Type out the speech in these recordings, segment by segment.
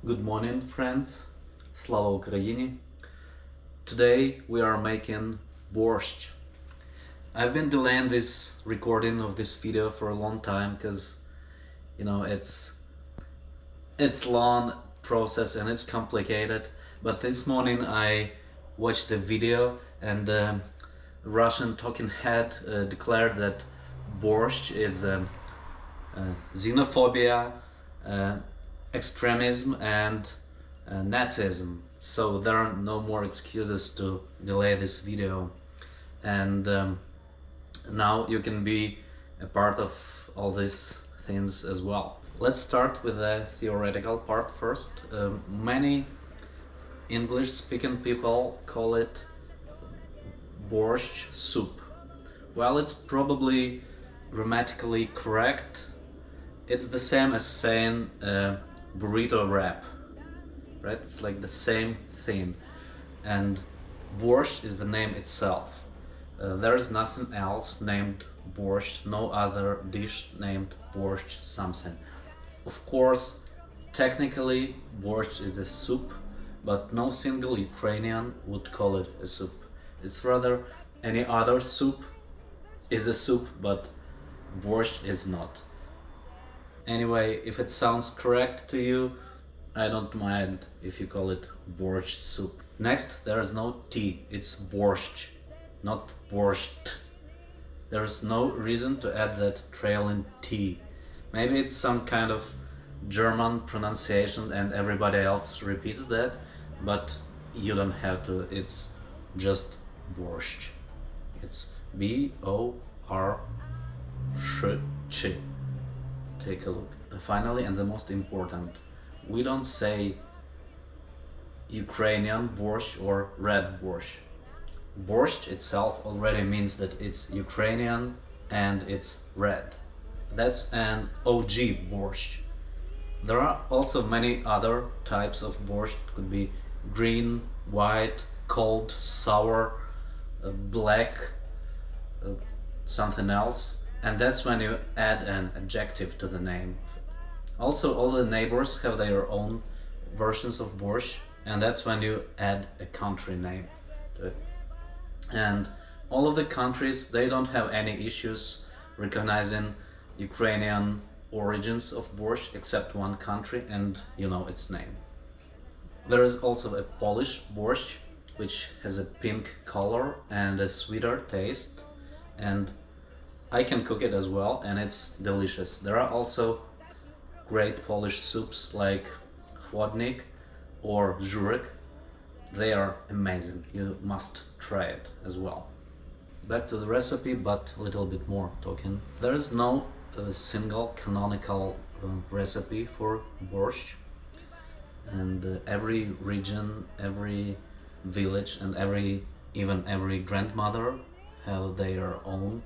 Good morning, friends. Slava Ukraini. Today we are making borscht. I've been delaying this recording of this video for a long time because it's long process and it's complicated. But this morning I watched the video and Russian talking head declared that borscht is xenophobia, extremism and Nazism. So there are no more excuses to delay this video, and now you can be a part of all these things as well. Let's start with the theoretical part first. Many English speaking people call it borscht soup. While it's probably grammatically correct, it's the same as saying burrito wrap, right? It's like the same thing, and borscht is the name itself. There's nothing else named borscht, no other dish named borscht something. Of course, technically borscht is a soup, but no single Ukrainian would call it a soup. It's rather any other soup is a soup, but borscht is not. Anyway, if it sounds correct to you, I don't mind if you call it borscht soup. Next, there is no T, it's borscht, not borscht. There is no reason to add that trailing T. Maybe it's some kind of German pronunciation and everybody else repeats that, but you don't have to, it's just borscht. It's B-O-R-S-C-H. Take a look. Finally, and the most important, we don't say Ukrainian borscht or red borscht. Borscht itself already means that it's Ukrainian and it's red. That's an OG borscht. There are also many other types of borscht. It could be green, white, cold, sour, black, something else. And that's when you add an adjective to the name. Also, all the neighbors have their own versions of borscht, and that's when you add a country name to it. And all of the countries, they don't have any issues recognizing Ukrainian origins of borscht except one country, and you know its name. There is also a Polish borscht, which has a pink color and a sweeter taste, and I can cook it as well, and it's delicious. There are also great Polish soups like chłodnik or żurek. They are amazing. You must try it as well. Back to the recipe, but a little bit more talking. There is no single canonical recipe for borscht, and every region, every village, and even every grandmother have their own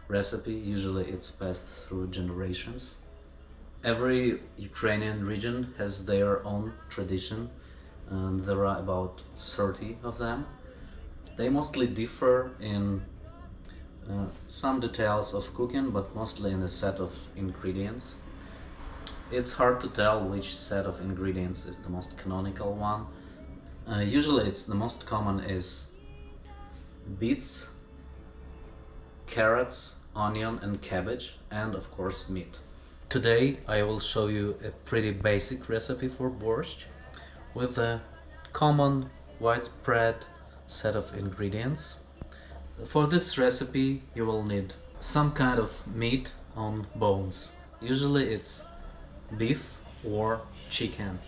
recipe. Usually it's passed through generations. Every Ukrainian region has their own tradition, and there are about 30 of them. They mostly differ in some details of cooking, but mostly in the set of ingredients. It's hard to tell which set of ingredients is the most canonical one. Usually it's the most common is beets, carrots, onion and cabbage, and of course meat. Today I will show you a pretty basic recipe for borscht with a common widespread set of ingredients. For this recipe you will need some kind of meat on bones. Usually it's beef or chicken.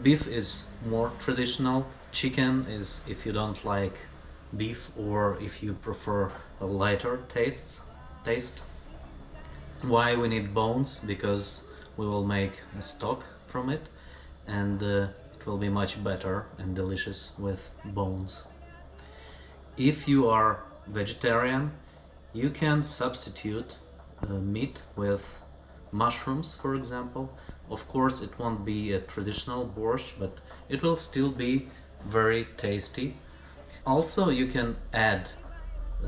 Beef is more traditional. Chicken is if you don't like beef or if you prefer a lighter taste. Why we need bones? Because we will make a stock from it, and it will be much better and delicious with bones. If you are vegetarian, you can substitute meat with mushrooms, for example. Of course, it won't be a traditional borscht, but it will still be very tasty. Also, you can add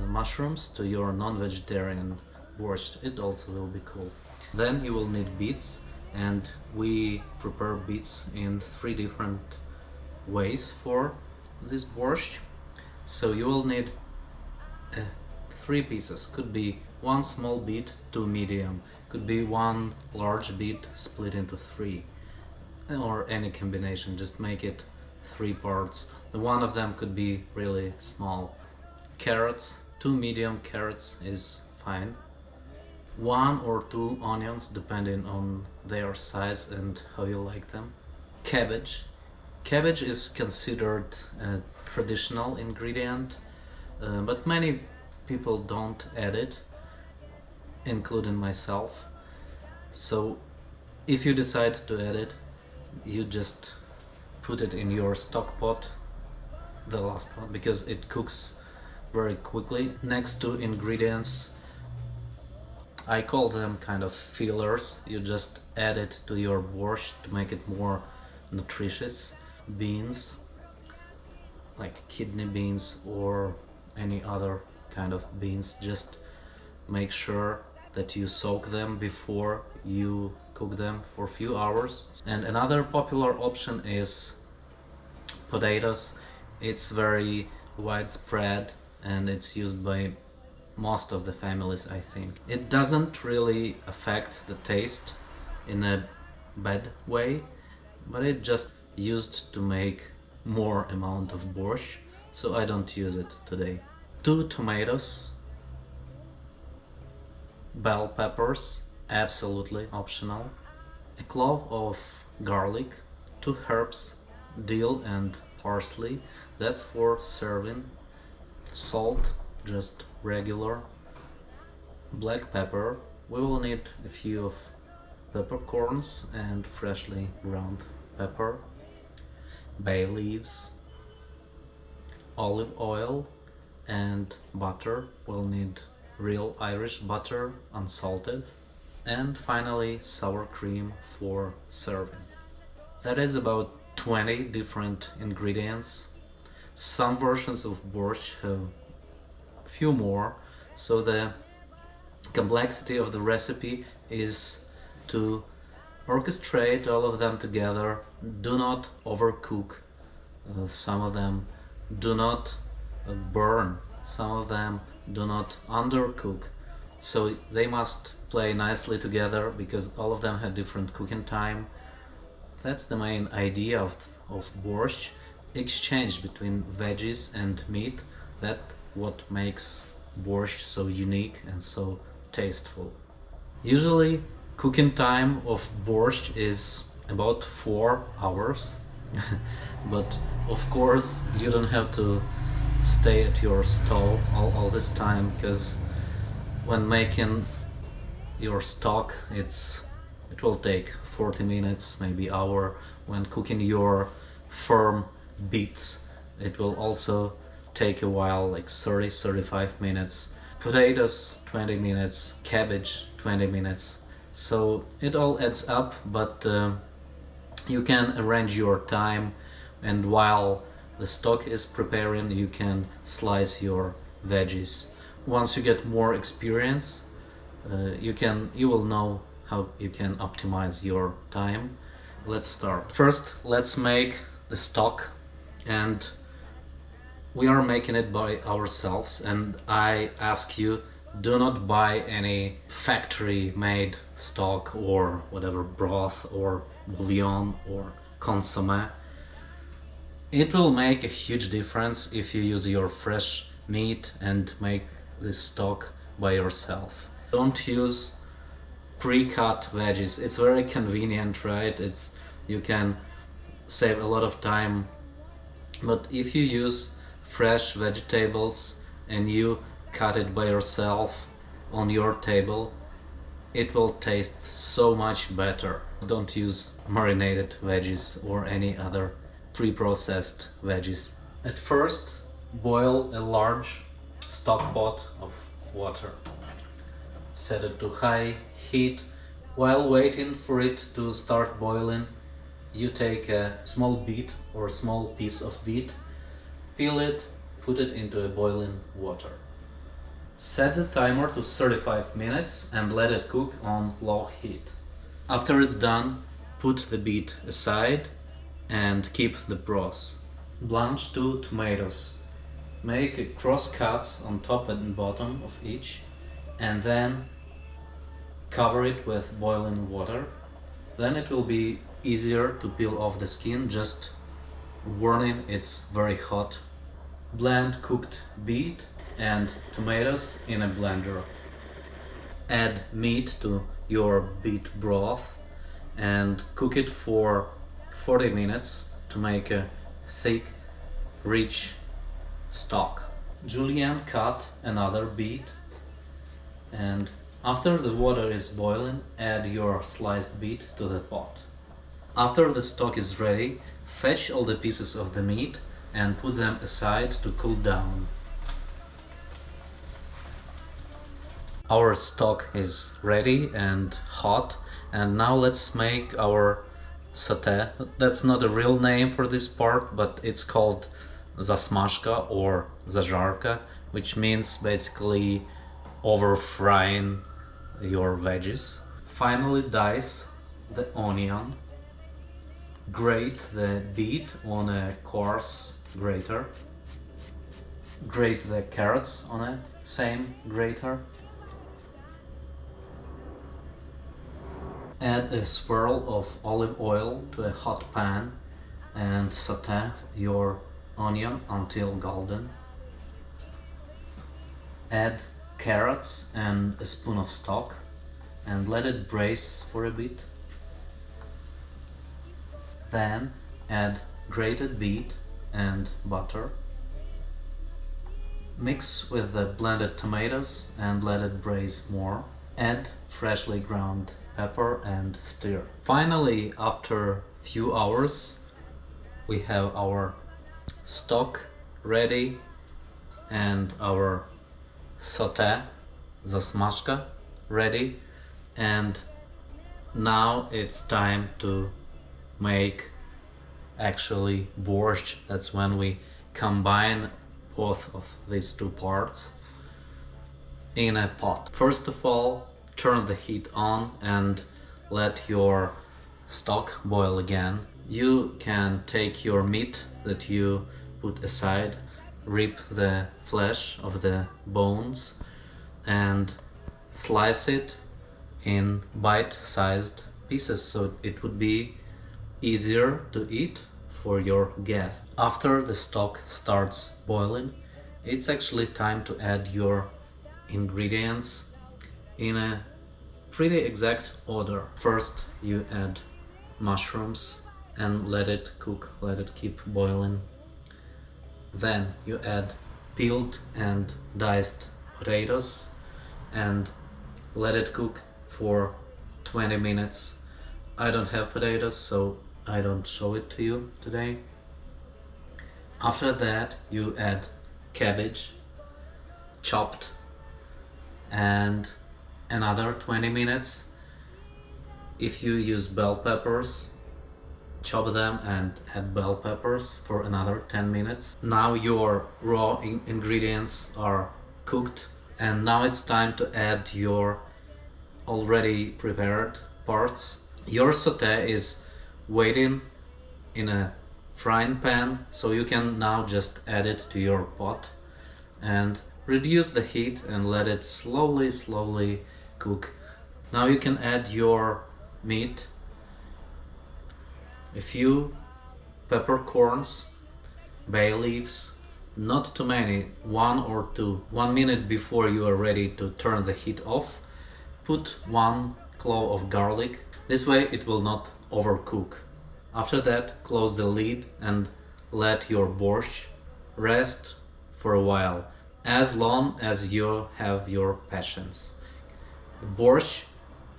mushrooms to your non-vegetarian borscht. It also will be cool. Then you will need beets. and we prepare beets in 3 different ways for this borscht. So you will need 3 pieces. Could be 1 small beet, 2 medium, could be 1 large beet split into 3, or any combination. Just make it 3 parts. The one of them could be really small. Carrots, 2 medium carrots is fine. 1 or 2 onions, depending on their size and how you like them. Cabbage. Cabbage is considered a traditional ingredient, but many people don't add it, including myself. So if you decide to add it, you just put it in your stock pot, the last one, because it cooks very quickly. Next 2 ingredients, I call them kind of fillers. You just add it to your borscht to make it more nutritious. Beans, like kidney beans or any other kind of beans. Just make sure that you soak them before you cook them for a few hours. And another popular option is potatoes. It's very widespread and it's used by most of the families, I think. It doesn't really affect the taste in a bad way, but it just used to make more amount of borscht, so I don't use it today. 2 tomatoes, bell peppers, absolutely optional, a clove of garlic, 2 herbs, dill and parsley, that's for serving, salt, just regular, black pepper, we will need a few of peppercorns and freshly ground pepper, bay leaves, olive oil and butter, we'll need real Irish butter, unsalted, and finally sour cream for serving. That is about 20 different ingredients. Some versions of borscht have few more, so the complexity of the recipe is to orchestrate all of them together. Do not overcook some of them, do not burn some of them, do not undercook, so they must play nicely together because all of them have different cooking time. That's the main idea of borscht, exchange between veggies and meat. That what makes borscht so unique and so tasteful. Usually cooking time of borscht is about 4 hours but of course you don't have to stay at your stove all this time, because when making your stock it will take 40 minutes, maybe hour. When cooking your firm beets, it will also take a while, like 30-35 minutes. Potatoes 20 minutes, cabbage 20 minutes. So it all adds up, but you can arrange your time, and while the stock is preparing you can slice your veggies. Once you get more experience, you will know how you can optimize your time. Let's start. First, let's make the stock, and we are making it by ourselves, and I ask you, do not buy any factory made stock or whatever, broth or bouillon or consommé. It will make a huge difference if you use your fresh meat and make this stock by yourself. Don't use pre-cut veggies. It's very convenient, right? You can save a lot of time, but if you use fresh vegetables and you cut it by yourself on your table, it will taste so much better. Don't use marinated veggies or any other pre-processed veggies. At first, boil a large stock pot of water. Set it to high heat. While waiting for it to start boiling, you take a small beet or a small piece of beet, peel it, put it into a boiling water. Set the timer to 35 minutes and let it cook on low heat. After it's done, put the beet aside and keep the broth. Blanch 2 tomatoes. Make cross cuts on top and bottom of each and then cover it with boiling water. Then it will be easier to peel off the skin, just warning, it's very hot. Blend cooked beet and tomatoes in a blender. Add meat to your beet broth and cook it for 40 minutes to make a thick, rich stock. Julienne cut another beet, and after the water is boiling, add your sliced beet to the pot. After the stock is ready, fetch all the pieces of the meat and put them aside to cool down. Our stock is ready and hot, and now let's make our sauté. That's not a real name for this part, but it's called zasmażka or zażarka, which means basically over frying your veggies. Finally, dice the onion. Grate the beet on a coarse grater. Grate the carrots on a same grater. Add a swirl of olive oil to a hot pan and sauté your onion until golden. Add carrots and a spoon of stock and let it braise for a bit. Then add grated beet and butter. Mix with the blended tomatoes and let it braise more. Add freshly ground pepper and stir. Finally, after few hours, we have our stock ready and our sauté, zasmażka, ready. And now it's time to make actually borscht. That's when we combine both of these two parts in a pot. First of all, turn the heat on and let your stock boil again. You can take your meat that you put aside, rip the flesh of the bones and slice it in bite-sized pieces so it would be easier to eat for your guests. After the stock starts boiling, it's actually time to add your ingredients in a pretty exact order. First, you add mushrooms and let it cook, let it keep boiling. Then you add peeled and diced potatoes and let it cook for 20 minutes. I don't have potatoes, so I don't show it to you today. After that, you add cabbage, chopped, and another 20 minutes. If you use bell peppers, chop them and add bell peppers for another 10 minutes. Now your raw ingredients are cooked, and now it's time to add your already prepared parts. Your sauté is waiting in a frying pan, so you can now just add it to your pot and reduce the heat and let it slowly cook. Now you can add your meat, a few peppercorns, bay leaves, not too many, 1 or 2. 1 minute before you are ready to turn the heat off, put 1 clove of garlic. This way it will not overcook. After that, close the lid and let your borscht rest for a while, as long as you have your patience. The borscht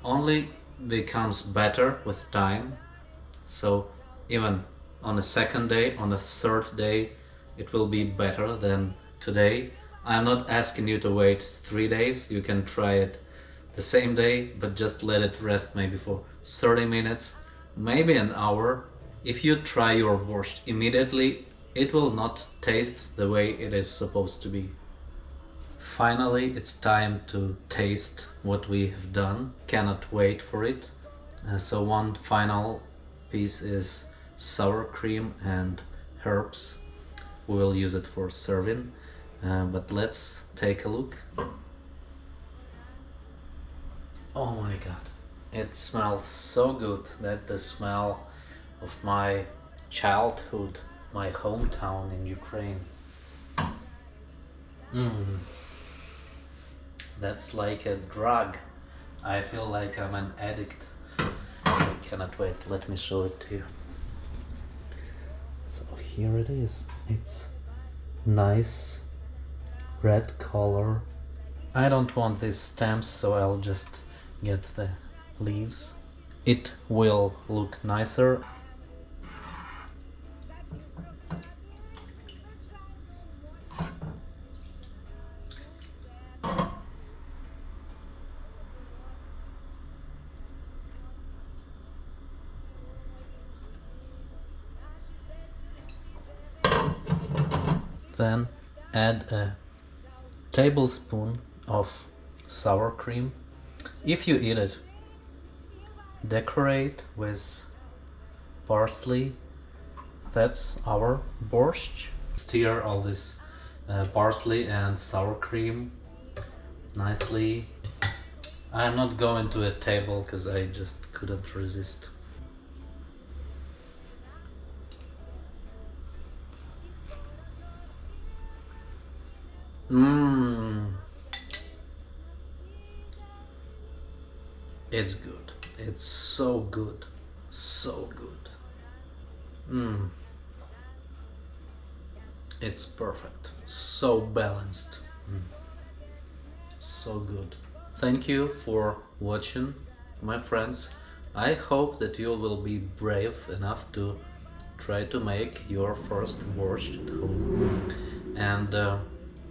only becomes better with time, so even on the second day, on the third day, it will be better than today. I'm not asking you to wait 3 days, you can try it the same day, but just let it rest maybe for 30 minutes, maybe an hour. If you try your borscht immediately, it will not taste the way it is supposed to be. Finally, it's time to taste what we have done. Cannot wait for it. So one final piece is sour cream and herbs. We will use it for serving, but let's take a look. Oh my god, it smells so good. That the smell of my childhood, my hometown in Ukraine. That's like a drug. I feel like I'm an addict. I cannot wait. Let me show it to you. So here it is. It's nice red color. I don't want these stems, so I'll just get the leaves. It will look nicer. Then add a tablespoon of sour cream. If you eat it, decorate with parsley. That's our borscht. Stir all this parsley and sour cream nicely. I'm not going to a table because I just couldn't resist. It's good. It's so good. So good. It's perfect. So balanced. So good. Thank you for watching, my friends. I hope that you will be brave enough to try to make your first borscht at home. And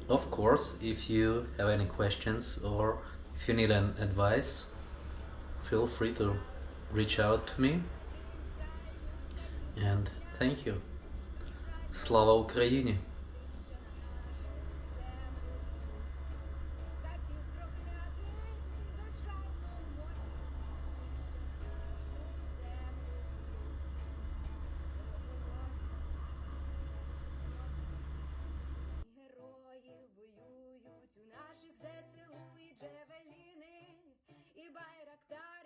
of course, if you have any questions or if you need an advice, feel free to reach out to me. And thank you. Слава Україні!